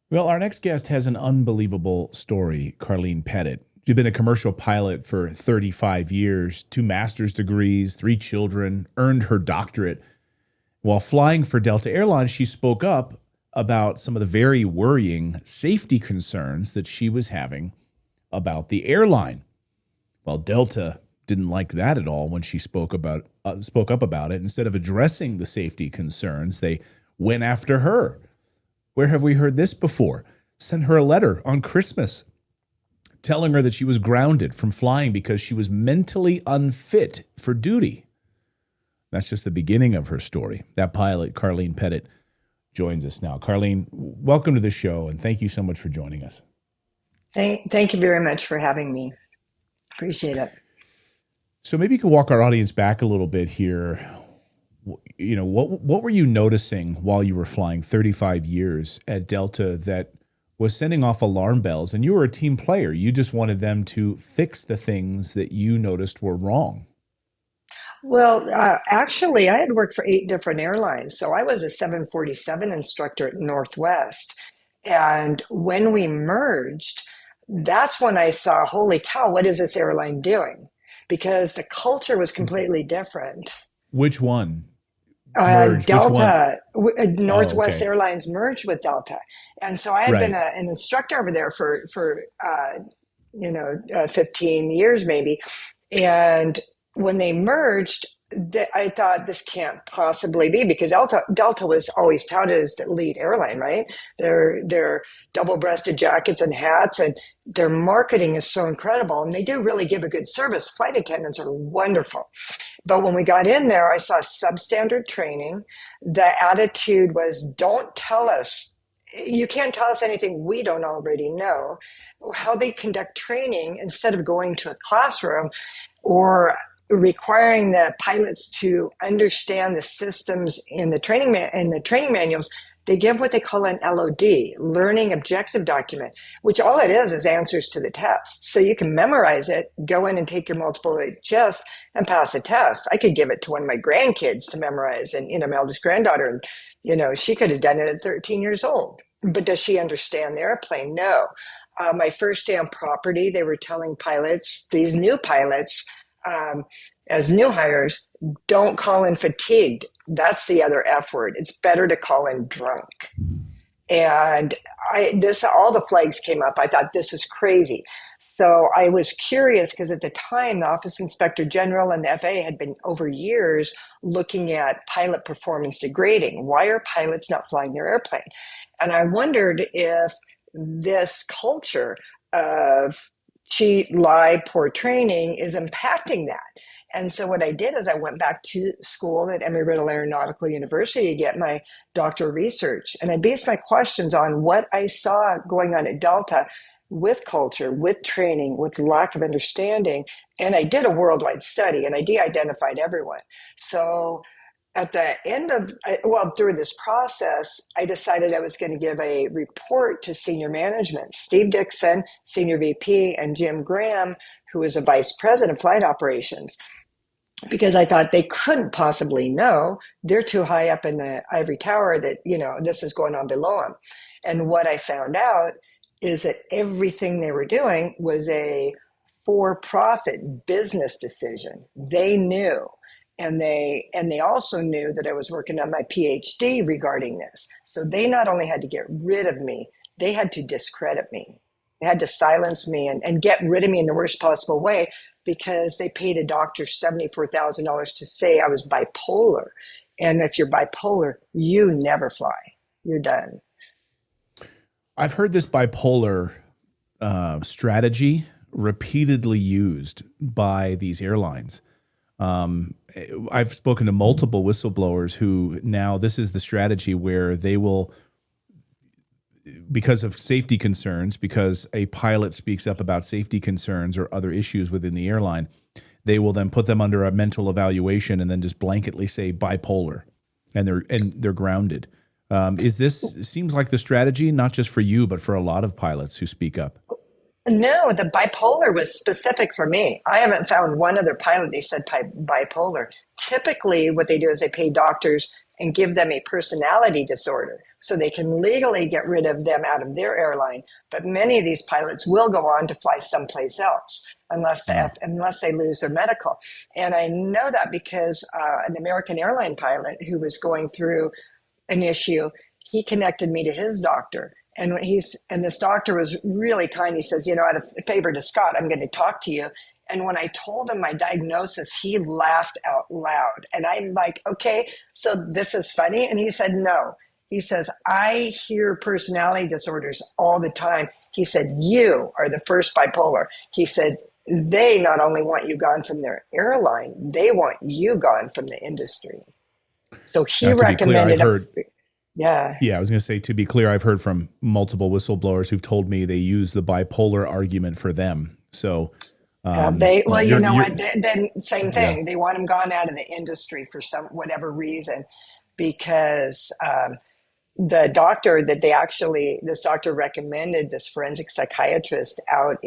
Well, our next guest has an unbelievable story, Karlene Petitt. She's been a commercial pilot for 35 years, two master's degrees, three children, earned her doctorate. While flying for Delta Airlines, she spoke up about some of the very worrying safety concerns that she was having about the airline. Well, Delta didn't like that at all when she spoke up about it. Instead of addressing the safety concerns, they went after her. Where have we heard this before? Sent her a letter on Christmas telling her that she was grounded from flying because she was mentally unfit for duty. That's just the beginning of her story. That pilot, Karlene Petitt, joins us now. Karlene, welcome to the show, and thank you so much for joining us. Thank you very much for having me. Appreciate it. So maybe you could walk our audience back a little bit here. You know, what were you noticing while you were flying 35 years at Delta that was sending off alarm bells? And you were a team player. You just wanted them to fix the things that you noticed were wrong. Well, actually, I had worked for 8 different airlines. So I was a 747 instructor at Northwest. And when we merged, that's when I saw, holy cow, what is this airline doing? Because the culture was completely different. Which one merged? Which one? Oh, Northwest okay. Airlines merged with Delta. And so I had been Right. an instructor over there for 15 years maybe. And when they merged, I thought this can't possibly be because Delta was always touted as the lead airline, right? Their double-breasted jackets and hats, and their marketing is so incredible, and they do really give a good service. Flight attendants are wonderful, but when we got in there, I saw substandard training. The attitude was, "Don't tell us." You can't tell us anything we don't already know. How they conduct training instead of going to a classroom or requiring the pilots to understand the systems in the training manuals, they give what they call an LOD, learning objective document, which all it is answers to the test. So you can memorize it, go in and take your multiple choice and pass a test. I could give it to one of my grandkids to memorize, and my eldest granddaughter, and she could have done it at 13 years old. But does she understand the airplane? No. My first day on property, they were telling pilots, these new pilots, um, as new hires, don't call in fatigued. That's the other F word. It's better to call in drunk. And all the flags came up. I thought, this is crazy. So I was curious because at the time, the Office Inspector General and the FAA had been over years looking at pilot performance degrading. Why are pilots not flying their airplane? And I wondered if this culture of cheat, lie, poor training is impacting that. And so what I did is I went back to school at Embry-Riddle Aeronautical University to get my doctoral research. And I based my questions on what I saw going on at Delta with culture, with training, with lack of understanding. And I did a worldwide study and I de-identified everyone. So at the end of, well, through this process, I decided I was going to give a report to senior management, Steve Dixon, senior VP, and Jim Graham, who was a vice president of flight operations, because I thought they couldn't possibly know. They're too high up in the ivory tower that, this is going on below them. And what I found out is that everything they were doing was a for-profit business decision. They knew. And they also knew that I was working on my PhD regarding this. So they not only had to get rid of me, they had to discredit me. They had to silence me and get rid of me in the worst possible way because they paid a doctor $74,000 to say I was bipolar. And if you're bipolar, you never fly. You're done. I've heard this bipolar strategy repeatedly used by these airlines. I've spoken to multiple whistleblowers who now this is the strategy where they will, because of safety concerns, because a pilot speaks up about safety concerns or other issues within the airline, they will then put them under a mental evaluation and then just blanketly say bipolar, and they're grounded. Is this seems like the strategy not just for you but for a lot of pilots who speak up? No, the bipolar was specific for me. I haven't found one other pilot. They said bipolar. Typically, what they do is they pay doctors and give them a personality disorder so they can legally get rid of them out of their airline. But many of these pilots will go on to fly someplace else unless they lose their medical. And I know that because an American airline pilot who was going through an issue, he connected me to his doctor. And this doctor was really kind. He says, out of favor to Scott, I'm going to talk to you. And when I told him my diagnosis, he laughed out loud. And I'm like, okay, so this is funny. And he said, no. He says, I hear personality disorders all the time. He said, you are the first bipolar. He said, they not only want you gone from their airline, they want you gone from the industry. So he recommended. Yeah. Yeah, I was going to say, to be clear, I've heard from multiple whistleblowers who've told me they use the bipolar argument for them. So, Then same thing. Yeah. They want them gone out of the industry for whatever reason, because the doctor that this doctor recommended this forensic psychiatrist out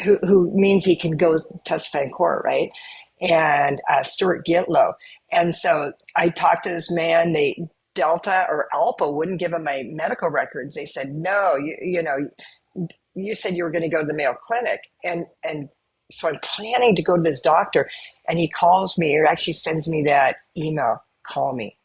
who means he can go testify in court, right? And Stuart Gitlow. And so I talked to this man. Delta or Alpha wouldn't give him my medical records. They said, no, you said you were going to go to the Mayo Clinic. And so I'm planning to go to this doctor, and he calls me, or actually sends me that email, call me.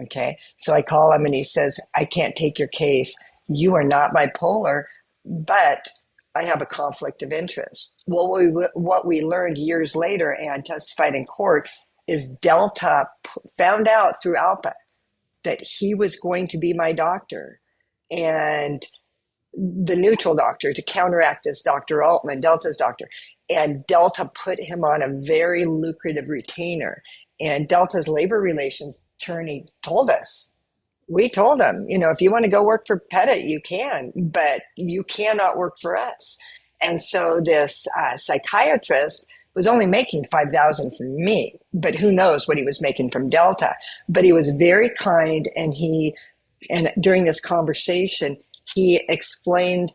Okay. So I call him and he says, I can't take your case. You are not bipolar, but I have a conflict of interest. Well, what we learned years later and testified in court is Delta found out through Alpha that he was going to be my doctor, and the neutral doctor to counteract this Dr. Altman, Delta's doctor. And Delta put him on a very lucrative retainer. And Delta's labor relations attorney told us, we told him, if you want to go work for Petitt, you can, but you cannot work for us. And so this psychiatrist was only making $5,000 from me, but who knows what he was making from Delta. But he was very kind, and during this conversation, he explained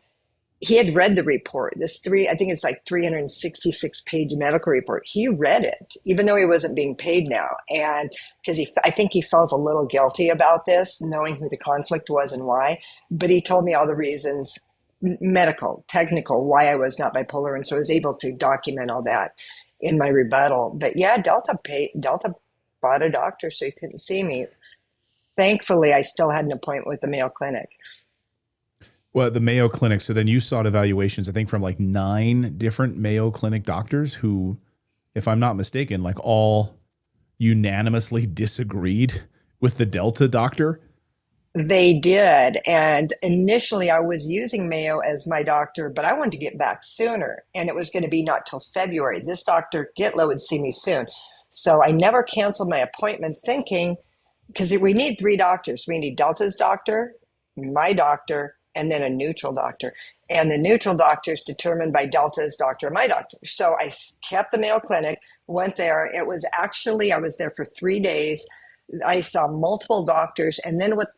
he had read the report. I think it's like 366-page medical report. He read it, even though he wasn't being paid now, and because I think he felt a little guilty about this, knowing who the conflict was and why. But he told me all the reasons, medical, technical, why I was not bipolar, and so I was able to document all that in my rebuttal. But yeah, Delta bought a doctor so he couldn't see me. Thankfully, I still had an appointment with the Mayo Clinic. Well, the Mayo Clinic, so then you sought evaluations, I think, from like 9 different Mayo Clinic doctors who, if I'm not mistaken, like all unanimously disagreed with the Delta doctor. They did. And initially I was using Mayo as my doctor, but I wanted to get back sooner. And it was going to be not till February. This Dr. Gitlow would see me soon. So I never canceled my appointment, thinking, because we need 3 doctors. We need Delta's doctor, my doctor, and then a neutral doctor. And the neutral doctor is determined by Delta's doctor and my doctor. So I kept the Mayo Clinic, went there. I was there for 3 days. I saw multiple doctors, and then what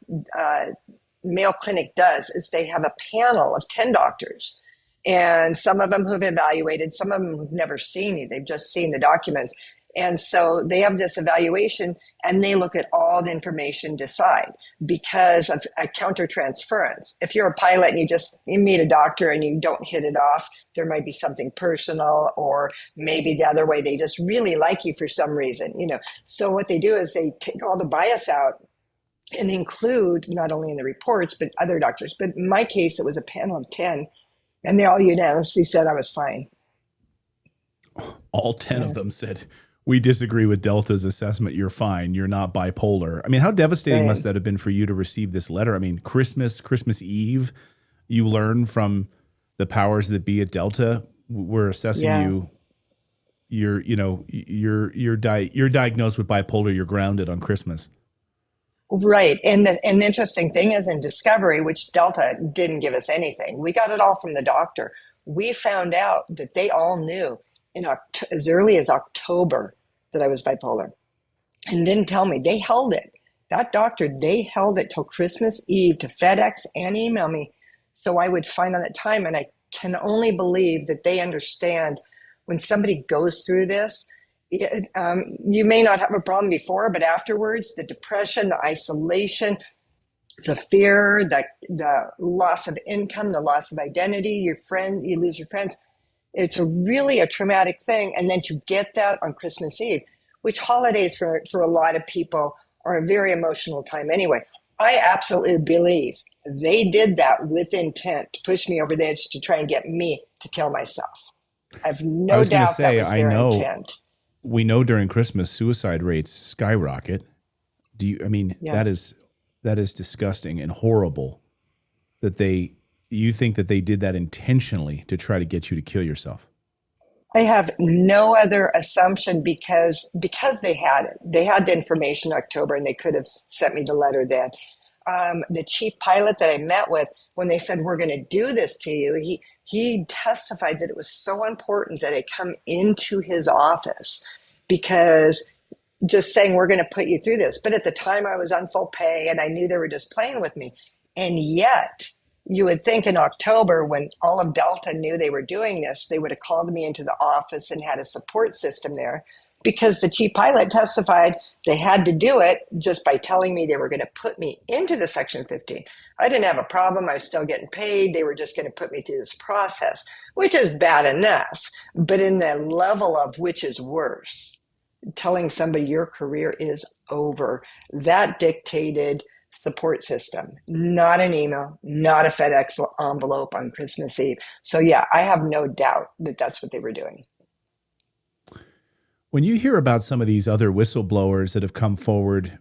Mayo Clinic does is they have a panel of 10 doctors, and some of them who've evaluated, some of them who've never seen you, they've just seen the documents. And so they have this evaluation, and they look at all the information, decide, because of a countertransference. If you're a pilot and you meet a doctor and you don't hit it off, there might be something personal, or maybe the other way, they just really like you for some reason, So what they do is they take all the bias out and include not only in the reports, but other doctors. But in my case, it was a panel of 10, and they all unanimously said I was fine. All 10 of them said, we disagree with Delta's assessment. You're fine. You're not bipolar. I mean, how devastating must that have been for you to receive this letter? I mean, Christmas Eve, you learn from the powers that be at Delta, we're assessing you. You're diagnosed with bipolar. You're grounded on Christmas. Right. And the interesting thing is, in discovery, which Delta didn't give us anything, we got it all from the doctor. We found out that they all knew as early as October that I was bipolar, and didn't tell me. They held it. That doctor, they held it till Christmas Eve to FedEx and email me, so I would find out that time. And I can only believe that they understand when somebody goes through this. You may not have a problem before, but afterwards, the depression, the isolation, the fear, the loss of income, the loss of identity, you lose your friends. It's really a traumatic thing. And then to get that on Christmas Eve, which holidays for a lot of people are a very emotional time anyway. I absolutely believe they did that with intent to push me over the edge to try and get me to kill myself. I have I no was going to doubt that say, was I their know, intent. we know during Christmas suicide rates skyrocket. I mean, Yeah. that is disgusting and horrible that you think that they did that intentionally to try to get you to kill yourself. I have no other assumption because they had it. They had the information in October, and they could have sent me the letter then. The chief pilot that I met with, when they said we're going to do this to you, he testified that it was so important that I come into his office, because just saying we're going to put you through this. But at the time I was on full pay and I knew they were just playing with me. And yet you would think in October, when all of Delta knew they were doing this, they would have called me into the office and had a support system there, because the chief pilot testified they had to do it just by telling me they were going to put me into the Section 15. I didn't have a problem. I was still getting paid. They were just going to put me through this process, which is bad enough. But in the level of which is worse, telling somebody your career is over, that dictated support system, not an email, not a FedEx envelope on Christmas Eve. So yeah, I have no doubt that that's what they were doing. When you hear about some of these other whistleblowers that have come forward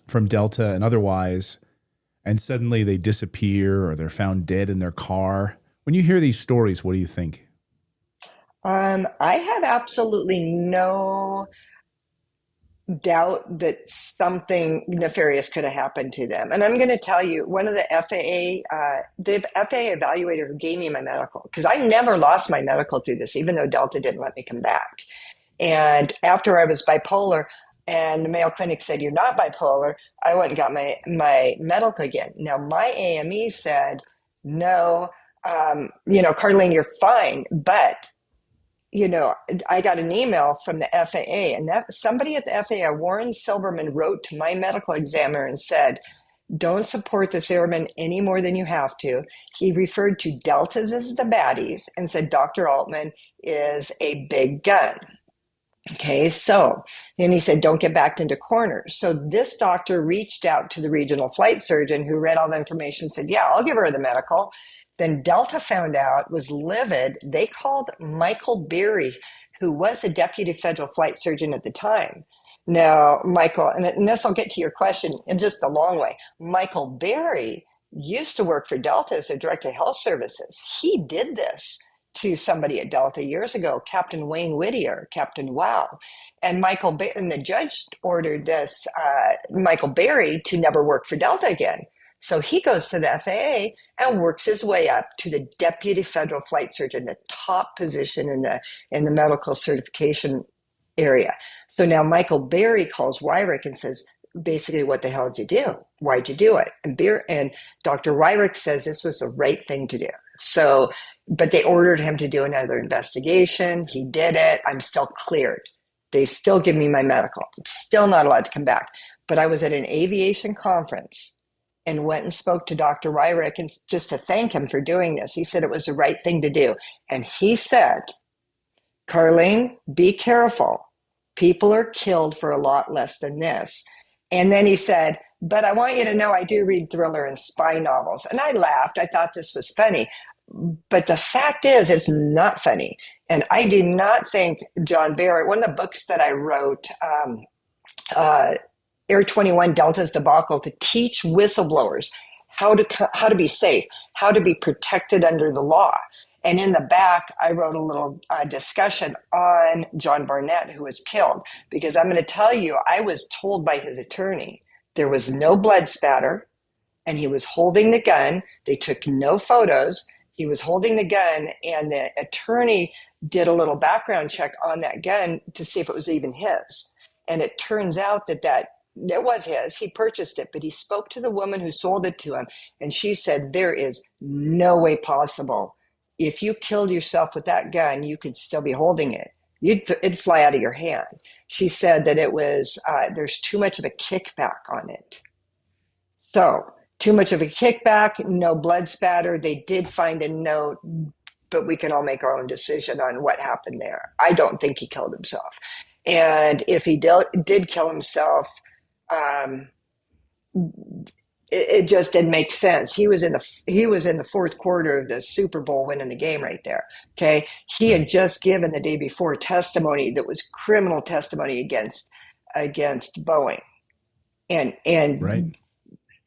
from Delta and otherwise, and suddenly they disappear or they're found dead in their car, when you hear these stories, what do you think? I have absolutely no doubt that something nefarious could have happened to them. And I'm going to tell you, one of the FAA evaluator who gave me my medical, because I never lost my medical through this, even though Delta didn't let me come back. And after I was bipolar and the Mayo Clinic said, you're not bipolar, I went and got my medical again. Now, my AME said, no, Karlene, you're fine, but I got an email from the FAA, and that somebody at the FAA, Warren Silverman, wrote to my medical examiner and said, don't support this airman any more than you have to. He referred to Deltas as the baddies and said Dr. Altman is a big gun. Okay, so then he said, don't get backed into corners. So this doctor reached out to the regional flight surgeon, who read all the information, said, yeah, I'll give her the medical. Then Delta found out, was livid. They called Michael Berry, who was a deputy federal flight surgeon at the time. Now, Michael, and this will get to your question in just a long way. Michael Berry used to work for Delta as a director of health services. He did this to somebody at Delta years ago, Captain Wayne Whittier, Captain Wow. And the judge ordered this Michael Berry to never work for Delta again. So he goes to the FAA and works his way up to the deputy federal flight surgeon, the top position in the medical certification area. So now Michael Berry calls Wyrick and says, basically, what the hell did you do? Why'd you do it? And Dr. Wyrick says this was the right thing to do. So, but they ordered him to do another investigation. He did it. I'm still cleared. They still give me my medical. I'm still not allowed to come back. But I was at an aviation conference and went and spoke to Dr. Wyrick, and just to thank him for doing this. He said it was the right thing to do. And he said, Karlene, be careful. People are killed for a lot less than this. And then he said, but I want you to know I do read thriller and spy novels. And I laughed. I thought this was funny. But the fact is, it's not funny. And I do not think John Barrett, one of the books that I wrote, Air 21 Delta's debacle, to teach whistleblowers how to be safe, how to be protected under the law. And in the back, I wrote a little discussion on John Barnett, who was killed, because I'm going to tell you, I was told by his attorney there was no blood spatter, and he was holding the gun. They took no photos. He was holding the gun, and the attorney did a little background check on that gun to see if it was even his. And it turns out that it was his. He purchased it, but he spoke to the woman who sold it to him, and she said, there is no way possible if you killed yourself with that gun, you could still be holding it. It'd fly out of your hand. She said that it was, there's too much of a kickback on it. So, too much of a kickback, no blood spatter. They did find a note, but we can all make our own decision on what happened there. I don't think he killed himself. And if he did kill himself, um, it just didn't make sense. He was in the fourth quarter of the Super Bowl winning the game right there. Okay. He had just given the day before testimony that was criminal testimony against Boeing. And Right.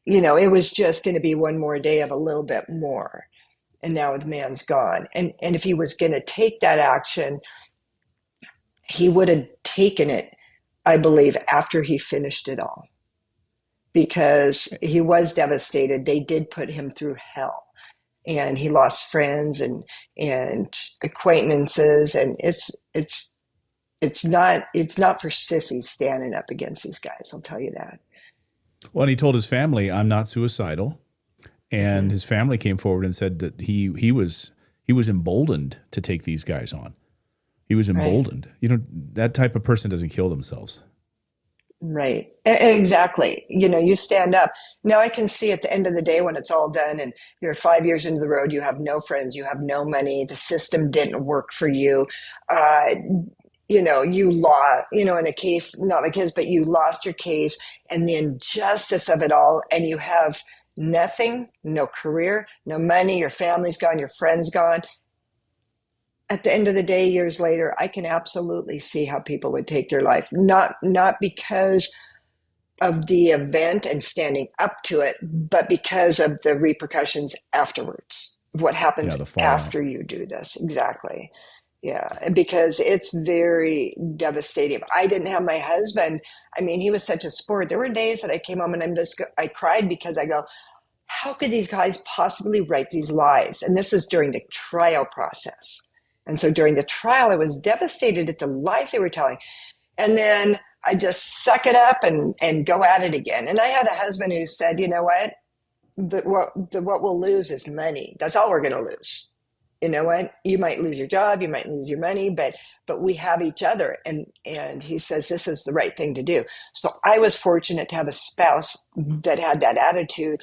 it was just going to be one more day of a little bit more. And now the man's gone. And if he was going to take that action, he would have taken it, I believe, after he finished it all. Because he was devastated. They did put him through hell. And he lost friends and acquaintances. And it's not for sissies standing up against these guys, I'll tell you that. Well, and he told his family, "I'm not suicidal," and Mm-hmm. his family came forward and said that he was emboldened to take these guys on. He was Right. emboldened. That type of person doesn't kill themselves. Right. Exactly. You stand up. Now I can see at the end of the day when it's all done and you're 5 years into the road, you have no friends, you have no money, the system didn't work for you. Uh, you lost, in a case, not like his, but you lost your case and the injustice of it all. And you have nothing, no career, no money, your family's gone, your friends gone. At the end of the day, years later, I can absolutely see how people would take their life, not because of the event and standing up to it, but because of the repercussions afterwards. What Yeah, happens the fallout. after you do this? Exactly. Yeah, and because it's very devastating. I didn't have my husband. I mean, he was such a sport. There were days that I came home and I cried because I go, how could these guys possibly write these lies? And this is during the trial process. And so during the trial, I was devastated at the lies they were telling. And then I just suck it up and go at it again. And I had a husband who said, you know what? What we'll lose is money. That's all we're going to lose. You know what? You might lose your job, you might lose your money, but we have each other. And he says this is the right thing to do. So I was fortunate to have a spouse that had that attitude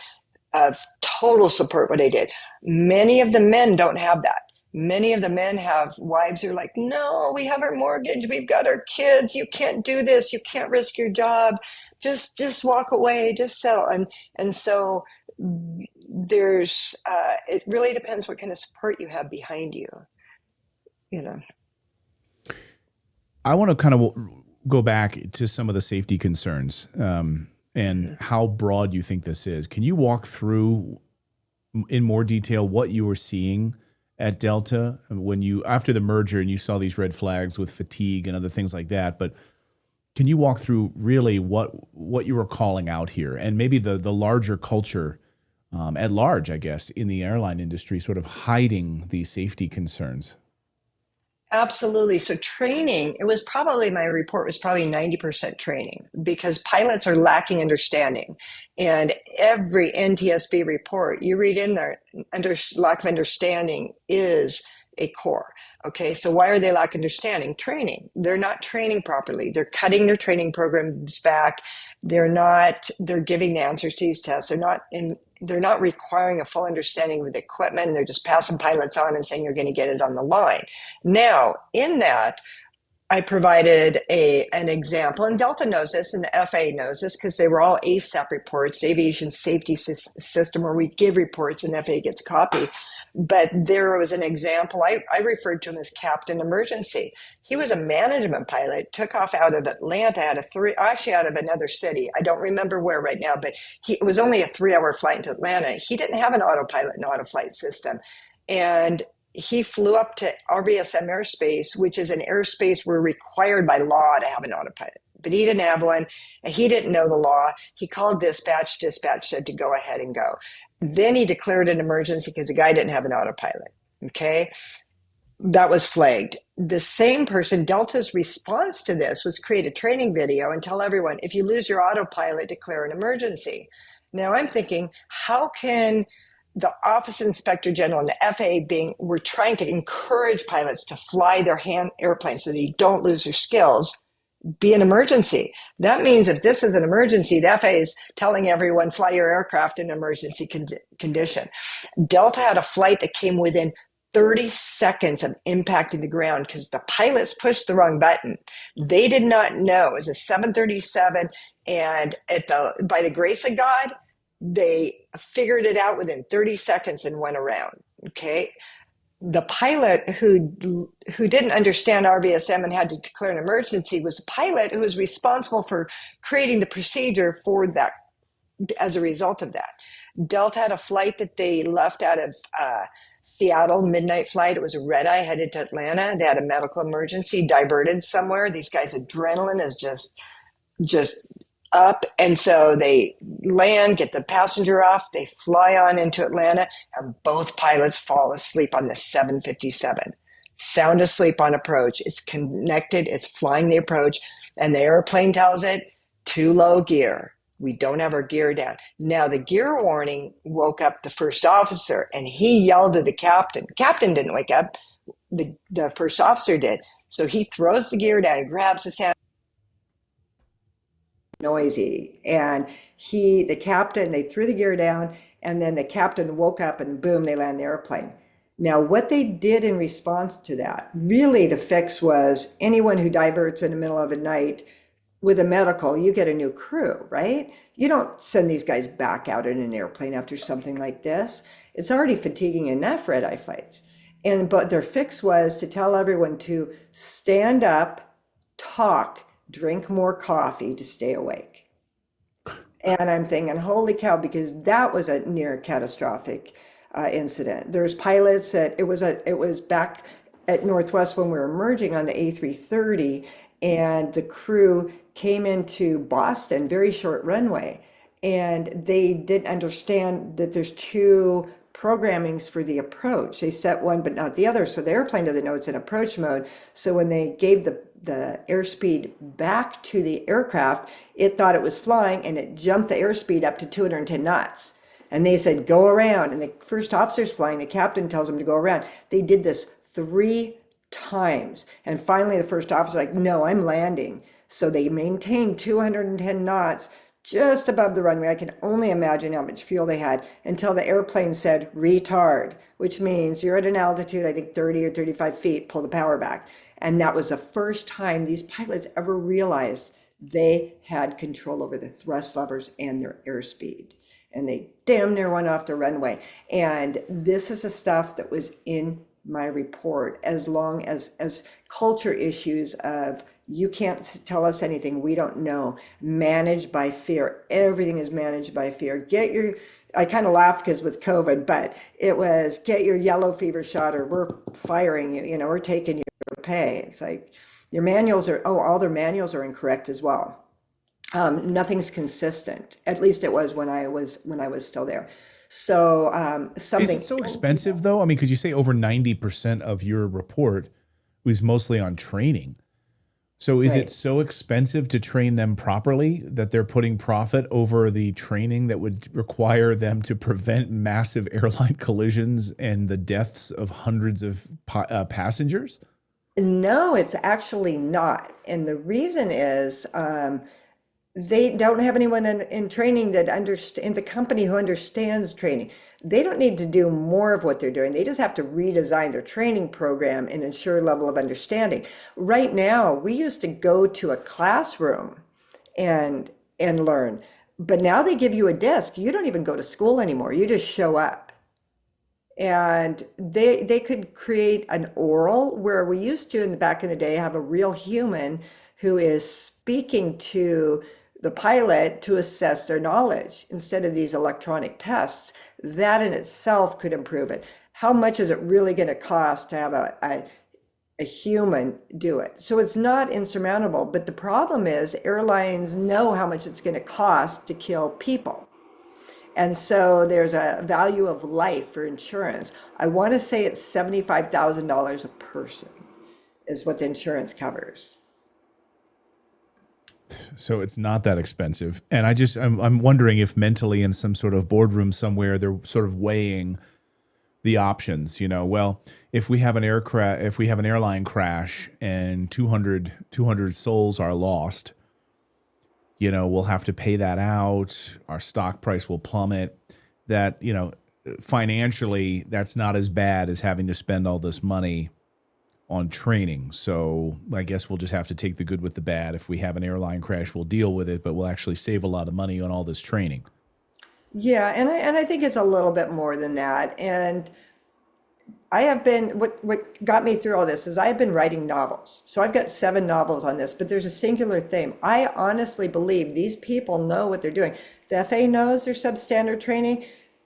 of total support what I did. Many of the men don't have that. Many of the men have wives who are like, no, we have our mortgage, we've got our kids, you can't do this, you can't risk your job, just walk away, just settle. And so there's it really depends what kind of support you have behind you, you know. I want to kind of go back to some of the safety concerns and how broad you think this is. Can you walk through in more detail what you were seeing at Delta when after the merger and you saw these red flags with fatigue and other things like that? But can you walk through really what you were calling out here and maybe the larger culture at large, I guess, in the airline industry, sort of hiding these safety concerns? Absolutely. So training, my report was probably 90% training because pilots are lacking understanding. And every NTSB report you read in there, lack of understanding is a core. Okay, so why are they lack understanding? Training. They're not training properly. They're cutting their training programs back. They're giving the answers to these tests. They're not requiring a full understanding of the equipment. They're just passing pilots on and saying you're going to get it on the line. Now, in that, I provided an example, and Delta knows this, and the FAA knows this because they were all ASAP reports, Aviation Safety System, where we give reports and the FAA gets a copy. But there was an example. I referred to him as Captain Emergency. He was a management pilot, took off out of Atlanta, out of another city. I don't remember where right now, but it was only a 3-hour flight to Atlanta. He didn't have an autopilot and auto flight system. And he flew up to RBSM airspace, which is an airspace we're required by law to have an autopilot. But he didn't have one, and he didn't know the law. He called dispatch. Dispatch said to go ahead and go. Then he declared an emergency because the guy didn't have an autopilot. Okay, that was flagged. The same person, Delta's response to this was create a training video and tell everyone, if you lose your autopilot, declare an emergency. Now I'm thinking, how can the Office Inspector General and the FAA were trying to encourage pilots to fly their hand airplanes so that you don't lose your skills, be an emergency. That means if this is an emergency, the FAA is telling everyone fly your aircraft in emergency condition. Delta had a flight that came within 30 seconds of impacting the ground because the pilots pushed the wrong button. They did not know. It was a 737, and by the grace of God, they figured it out within 30 seconds and went around. Okay. The pilot who didn't understand RBSM and had to declare an emergency was a pilot who was responsible for creating the procedure for that as a result of that. Delta had a flight that they left out of Seattle, midnight flight. It was a red eye headed to Atlanta. They had a medical emergency, diverted somewhere. These guys' adrenaline is just up. And so they land, get the passenger off, they fly on into Atlanta, and both pilots fall asleep on the 757. Sound asleep on approach. It's connected, it's flying the approach, and the airplane tells it, too low gear. We don't have our gear down. Now the gear warning woke up the first officer, and he yelled at the captain. Captain didn't wake up, the first officer did. So he throws the gear down, grabs his hand, noisy, and the captain, they threw the gear down, and then the captain woke up and boom, they land the airplane. Now what they did in response to that, really the fix was anyone who diverts in the middle of the night with a medical, you get a new crew, right? You don't send these guys back out in an airplane after something like this. It's already fatiguing enough red-eye flights. But their fix was to tell everyone to stand up, talk, drink more coffee to stay awake. And I'm thinking, holy cow, because that was a near catastrophic incident. There's pilots that it was back at Northwest when we were merging on the A330, and the crew came into Boston, very short runway, and they didn't understand that there's two programmings for the approach. They set one but not the other, so the airplane doesn't know it's in approach mode. So when they gave the airspeed back to the aircraft, it thought it was flying, and it jumped the airspeed up to 210 knots. And they said, go around. And the first officer's flying, the captain tells them to go around. They did this 3 times. And finally, the first officer like, no, I'm landing. So they maintained 210 knots just above the runway. I can only imagine how much fuel they had until the airplane said retard, which means you're at an altitude, I think 30 or 35 feet, pull the power back. And that was the first time these pilots ever realized they had control over the thrust levers and their airspeed. And they damn near went off the runway. And this is the stuff that was in my report, as long as culture issues of you can't tell us anything we don't know, managed by fear. Everything is managed by fear. I kind of laughed because with COVID, but it was get your yellow fever shot or we're firing you, we're taking your pay. It's like your manuals all their manuals are incorrect as well. Nothing's consistent. At least it was when I was still there. So something. Is it so expensive though? I mean, because you say over 90% of your report was mostly on training. So is it so expensive to train them properly that they're putting profit over the training that would require them to prevent massive airline collisions and the deaths of hundreds of passengers? No, it's actually not. And the reason is they don't have anyone in training in the company who understands training. They don't need to do more of what they're doing. They just have to redesign their training program and ensure level of understanding. Right now, we used to go to a classroom and learn, but now they give you a desk. You don't even go to school anymore. You just show up. And they could create an oral where we used to, back in the day, have a real human who is speaking to the pilot to assess their knowledge instead of these electronic tests. That in itself could improve it. How much is it really going to cost to have a human do it? So it's not insurmountable, but the problem is airlines know how much it's going to cost to kill people. And so there's a value of life for insurance. I want to say it's $75,000 a person is what the insurance covers. So it's not that expensive. And I'm wondering if mentally in some sort of boardroom somewhere, they're sort of weighing the options, well, if we have if we have an airline crash and 200 souls are lost, we'll have to pay that out. Our stock price will plummet. That, financially, that's not as bad as having to spend all this money on training. So I guess we'll just have to take the good with the bad. If we have an airline crash, we'll deal with it, but we'll actually save a lot of money on all this training. Yeah, and I think it's a little bit more than that. And I have been, what got me through all this is I have been writing novels. So I've got 7 novels on this, but there's a singular theme. I honestly believe these people know what they're doing. The FAA knows their substandard training.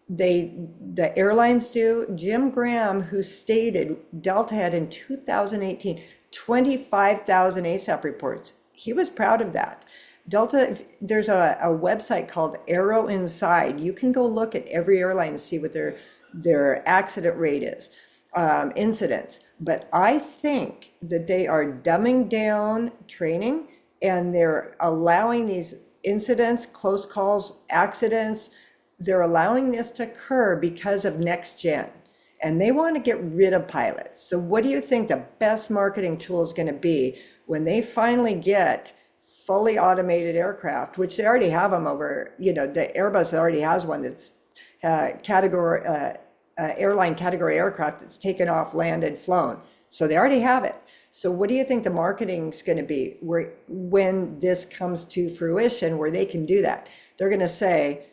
The airlines do. Jim Graham, who stated Delta had in 2018 25,000 ASAP reports. He was proud of that. Delta, there's a website called Aero Inside. You can go look at every airline and see what their accident rate is, incidents. But I think that they are dumbing down training and they're allowing these incidents, close calls, accidents, they're allowing this to occur because of next gen. And they want to get rid of pilots. So what do you think the best marketing tool is going to be when they finally get fully automated aircraft, which they already have them over, the Airbus already has one that's airline category aircraft that's taken off, landed, flown. So they already have it. So what do you think the marketing is going to be when this comes to fruition where they can do that? They're going to say,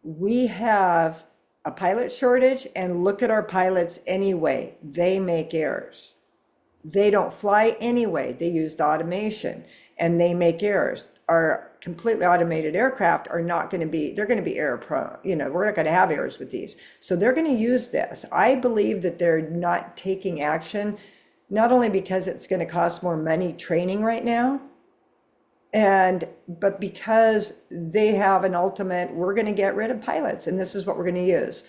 we have a pilot shortage and look at our pilots anyway. They make errors. They don't fly anyway. They used automation and they make errors. Our completely automated aircraft are not going to be, they're going to be error prone. We're not going to have errors with these. So they're going to use this. I believe that they're not taking action, not only because it's going to cost more money training right now, but because they have an ultimate, we're going to get rid of pilots and this is what we're going to use.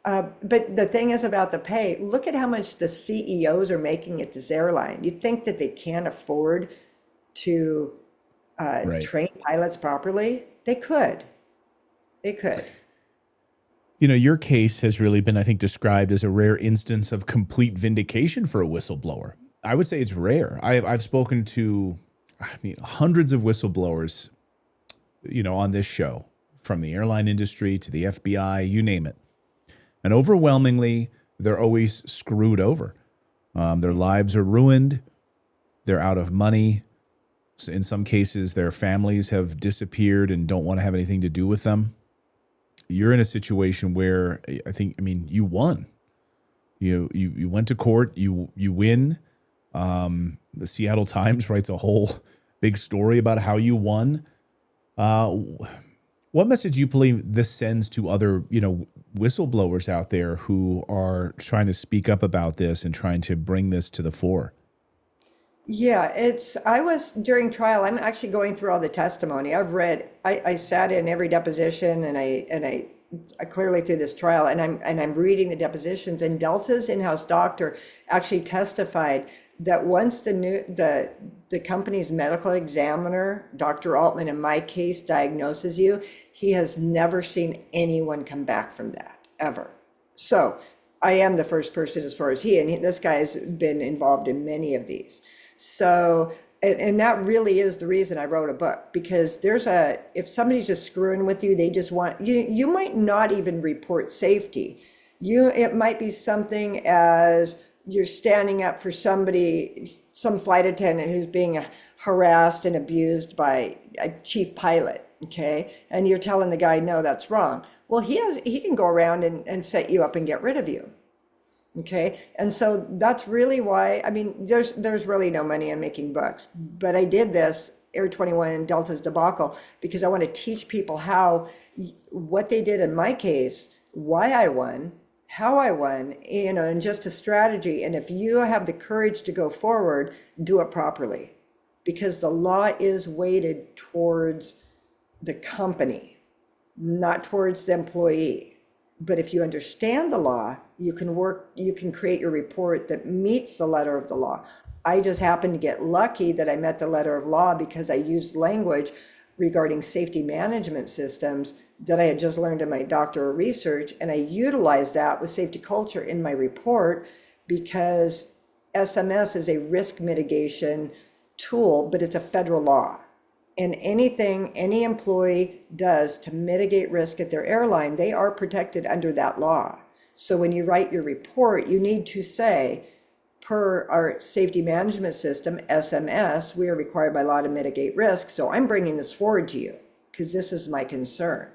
But the thing is about the pay, look at how much the CEOs are making at this airline. You'd think that they can't afford to Right. train pilots properly. They could. Your case has really been, I think, described as a rare instance of complete vindication for a whistleblower. I would say it's rare. I've spoken to, hundreds of whistleblowers, on this show, from the airline industry to the FBI, you name it. And overwhelmingly, they're always screwed over. Their lives are ruined. They're out of money. In some cases, their families have disappeared and don't want to have anything to do with them. You're in a situation where you won. You went to court. You win. The Seattle Times writes a whole big story about how you won. What message do you believe this sends to other, whistleblowers out there who are trying to speak up about this and trying to bring this to the fore? Yeah, I was during trial, I'm actually going through all the testimony. I sat in every deposition and I clearly through this trial and I'm reading the depositions, and Delta's in-house doctor actually testified that once the company's medical examiner, Dr. Altman, in my case, diagnoses you, he has never seen anyone come back from that, ever. So I am the first person as far as this guy has been involved in many of these. So, and that really is the reason I wrote a book, because if somebody's just screwing with you, they just want, you might not even report safety. It might be something as you're standing up for somebody, some flight attendant who's being harassed and abused by a chief pilot, okay? And you're telling the guy, no, that's wrong. Well, he can go around and set you up and get rid of you. Okay. And so that's really why, there's really no money in making books, but I did this Air 21 and Delta's debacle because I want to teach people what they did in my case, why I won, how I won, and just a strategy. And if you have the courage to go forward, do it properly, because the law is weighted towards the company, not towards the employee. But if you understand the law, you can create your report that meets the letter of the law. I just happened to get lucky that I met the letter of law because I used language regarding safety management systems that I had just learned in my doctoral research. And I utilized that with safety culture in my report because SMS is a risk mitigation tool, but it's a federal law. And anything any employee does to mitigate risk at their airline, they are protected under that law. So when you write your report, you need to say, per our safety management system, SMS, we are required by law to mitigate risk. So I'm bringing this forward to you because this is my concern.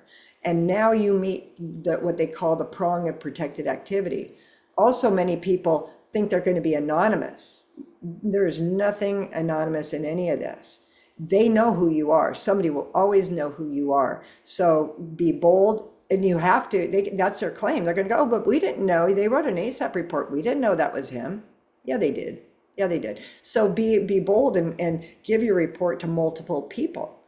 And now you meet what they call the prong of protected activity. Also, many people think they're going to be anonymous. There's nothing anonymous in any of this. They know who you are. Somebody will always know who you are. So be bold, and you have to, that's their claim. They're going to go, oh, but we didn't know. They wrote an ASAP report. We didn't know that was him. Yeah, they did. Yeah, they did. So be bold and give your report to multiple people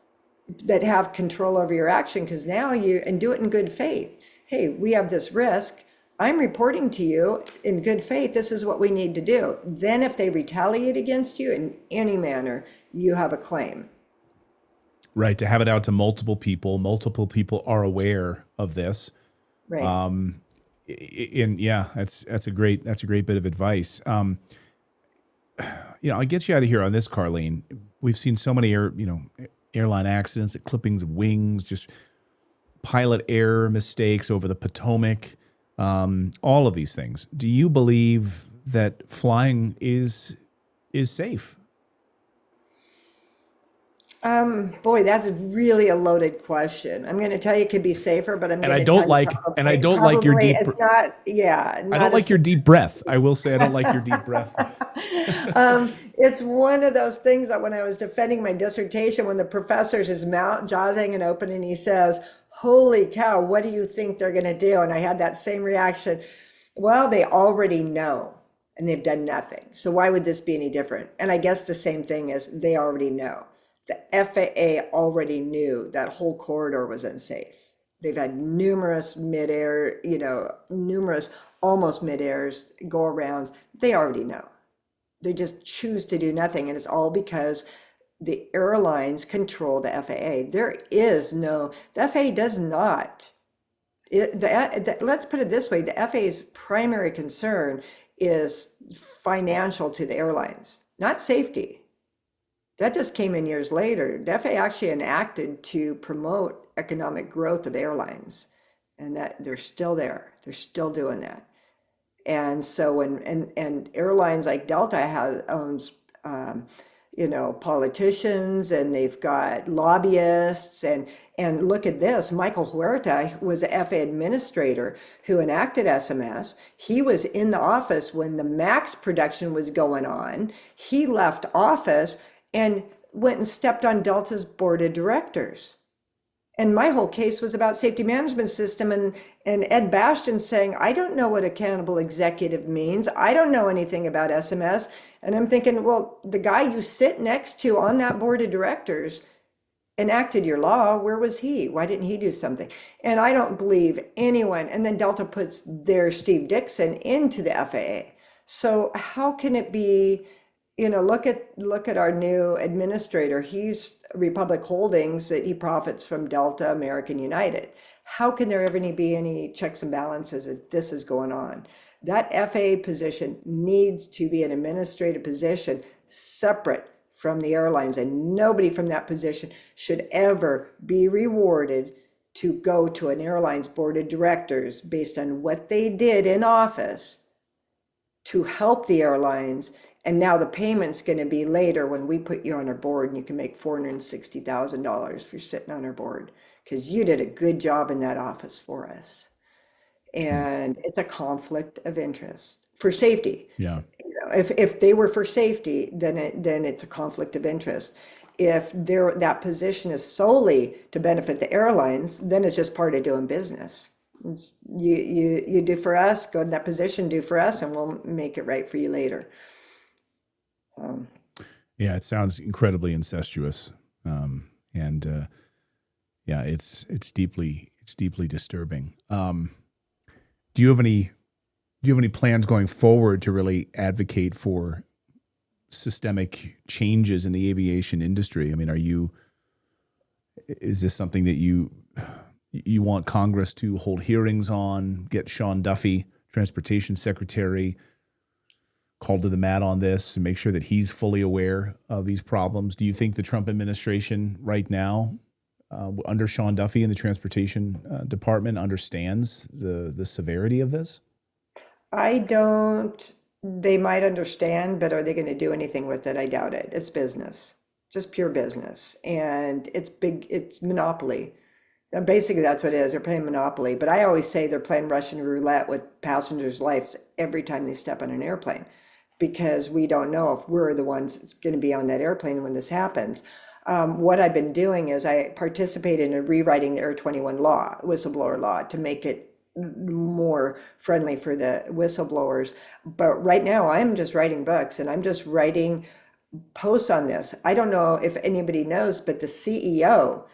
that have control over your action, because now and do it in good faith. Hey, we have this risk. I'm reporting to you in good faith. This is what we need to do. Then if they retaliate against you in any manner, you have a claim. Right. To have it out to multiple people are aware of this. Right. And yeah, that's a great bit of advice. I'll get you out of here on this, Karlene. We've seen so many airline accidents, clippings of wings, just pilot error mistakes over the Potomac, all of these things. Do you believe that flying is safe? Boy, that's really a loaded question. I'm going to tell you it could be safer, but I'm going to I don't like your deep. It's not. Yeah, I don't like your deep breath. I will say I don't like your deep breath. It's one of those things that when I was defending my dissertation, when the professor's his jaw's hanging open and he says, "Holy cow, what do you think they're going to do?" And I had that same reaction. Well, they already know, and they've done nothing. So why would this be any different? And I guess the same thing is they already know. The FAA already knew that whole corridor was unsafe. They've had numerous numerous almost mid-airs, go-arounds. They already know. They just choose to do nothing. And it's all because the airlines control the FAA. The FAA does not. Let's put it this way. The FAA's primary concern is financial to the airlines, not safety. That just came in years later. The FAA actually enacted to promote economic growth of airlines, and that they're still there. They're still doing that. And so when airlines like Delta owns politicians, and they've got lobbyists, and look at this. Michael Huerta was a FAA administrator who enacted SMS. He was in the office when the MAX production was going on. He left office and went and stepped on Delta's board of directors. And my whole case was about safety management system, and Ed Bastian saying, I don't know what accountable executive means. I don't know anything about SMS. And I'm thinking, well, the guy you sit next to on that board of directors enacted your law. Where was he? Why didn't he do something? And I don't believe anyone. And then Delta puts their Steve Dixon into the FAA. So how can it be? Look at our new administrator. He's Republic Holdings, that he profits from Delta, American United. How can there ever be any checks and balances if this is going on? That FAA position needs to be an administrative position separate from the airlines, and nobody from that position should ever be rewarded to go to an airline's board of directors based on what they did in office to help the airlines. And now the payment's going to be later when we put you on our board, and you can make $460,000 for sitting on our board because you did a good job in that office for us. And it's a conflict of interest for safety. Yeah. If they were for safety, then it's a conflict of interest. If that position is solely to benefit the airlines, then it's just part of doing business. You do for us, go to that position, do for us, and we'll make it right for you later. Yeah, it sounds incredibly incestuous, it's deeply disturbing. Do you have any plans going forward to really advocate for systemic changes in the aviation industry. I mean, is this something that you want Congress to hold hearings on, get Sean Duffy, Transportation Secretary, called to the mat on this and make sure that he's fully aware of these problems? Do you think the Trump administration right now, under Sean Duffy and the Transportation Department, understands the severity of this? I don't, they might understand, but are they going to do anything with it? I doubt it. It's business, just pure business. And it's big, it's monopoly. And basically, that's what it is. They're playing monopoly. But I always say they're playing Russian roulette with passengers' lives every time they step on an airplane, because we don't know if we're the ones that's going to be on that airplane when this happens. What I've been doing is I participated in rewriting the Air 21 law, whistleblower law, to make it more friendly for the whistleblowers. But right now, I'm just writing books and I'm just writing posts on this. I don't know if anybody knows, but the CEO,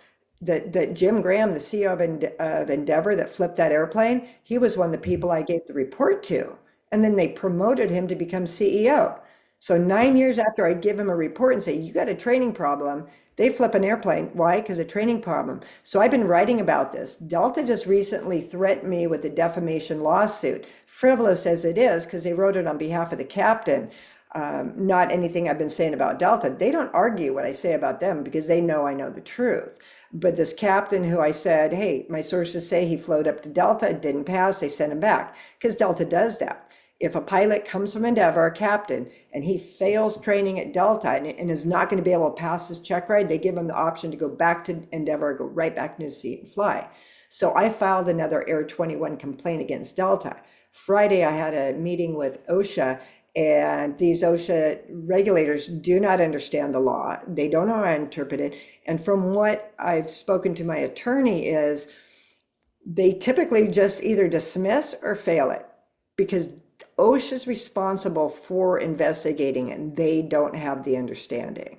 that Jim Graham, the CEO of Endeavor that flipped that airplane, he was one of the people I gave the report to. And then they promoted him to become CEO. So 9 years after I give him a report and say, you got a training problem, they flip an airplane. Why? Because a training problem. So I've been writing about this. Delta just recently threatened me with a defamation lawsuit, frivolous as it is, because they wrote it on behalf of the captain. Not anything I've been saying about Delta. They don't argue what I say about them because they know I know the truth. But this captain who I said, hey, my sources say he flowed up to Delta, it didn't pass, they sent him back, because Delta does that. If a pilot comes from Endeavor, a captain, and he fails training at Delta and is not going to be able to pass his check ride, they give him the option to go back to Endeavor, go right back in his seat and fly. So I filed another Air 21 complaint against Delta. Friday, I had a meeting with OSHA, and these OSHA regulators do not understand the law. They don't know how to interpret it. And from what I've spoken to my attorney is they typically just either dismiss or fail it, because OSHA is responsible for investigating it, and they don't have the understanding.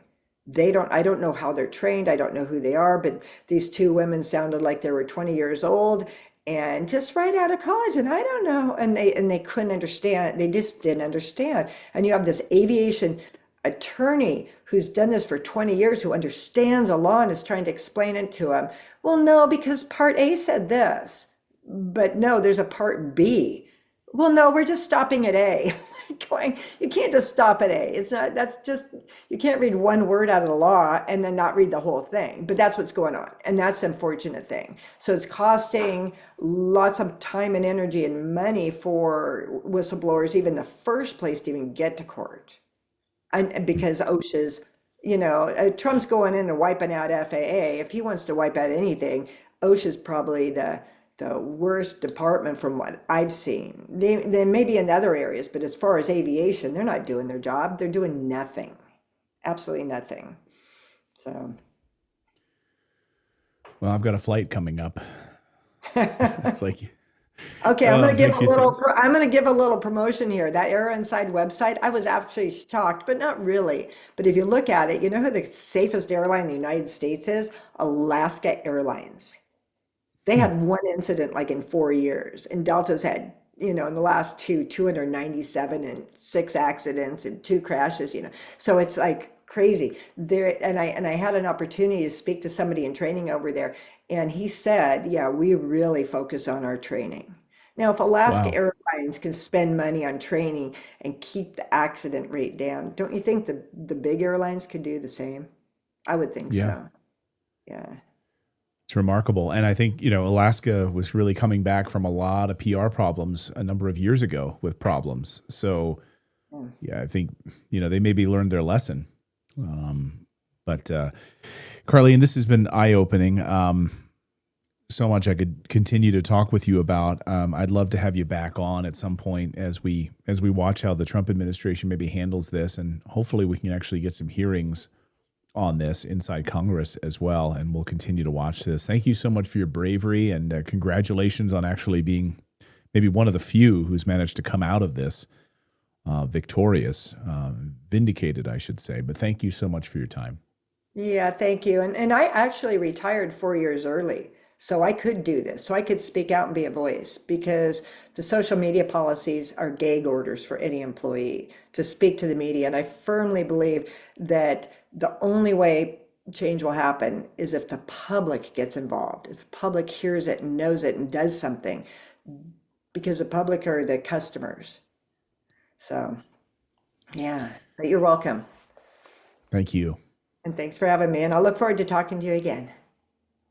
I don't know how they're trained. I don't know who they are, but these two women sounded like they were 20 years old and just right out of college, and I don't know. And they couldn't understand. They just didn't understand. And you have this aviation attorney who's done this for 20 years, who understands the law and is trying to explain it to him. Well, no, because Part A said this, but no, there's a Part B. Well, no, we're just stopping at A. Going, you can't just stop at A. It's not, that's just, you can't read one word out of the law and then not read the whole thing. But that's what's going on. And that's the unfortunate thing. So it's costing lots of time and energy and money for whistleblowers, even the first place to even get to court. And because OSHA's, Trump's going in and wiping out FAA. If he wants to wipe out anything, OSHA's probably the worst department from what I've seen. They may be in other areas, but as far as aviation, they're not doing their job. They're doing nothing, absolutely nothing. So, well, I've got a flight coming up. It's like, okay, I'm going to give a little promotion here. That Air Inside website, I was actually shocked, but not really. But if you look at it, you know who the safest airline in the United States is? Alaska Airlines. They had one incident like in 4 years, and Delta's had, in the last 297 and 6 accidents and 2 crashes, So it's like crazy there. And I had an opportunity to speak to somebody in training over there, and he said, yeah, we really focus on our training. Now, if Alaska Airlines can spend money on training and keep the accident rate down, don't you think the big airlines could do the same? I would think so. Yeah. It's remarkable. And I think, Alaska was really coming back from a lot of PR problems a number of years ago with problems. So, I think, they maybe learned their lesson. But Karlene, this has been eye-opening. So much I could continue to talk with you about. I'd love to have you back on at some point as we watch how the Trump administration maybe handles this, and hopefully we can actually get some hearings on this inside Congress as well, and we'll continue to watch this. Thank you so much for your bravery, and congratulations on actually being maybe one of the few who's managed to come out of this victorious, vindicated, I should say. But thank you so much for your time. Yeah, thank you. And I actually retired 4 years early. So I could do this. So I could speak out and be a voice because the social media policies are gag orders for any employee to speak to the media. And I firmly believe that the only way change will happen is if the public gets involved, if the public hears it and knows it and does something, because the public are the customers. So, yeah, but you're welcome. Thank you. And thanks for having me. And I'll look forward to talking to you again.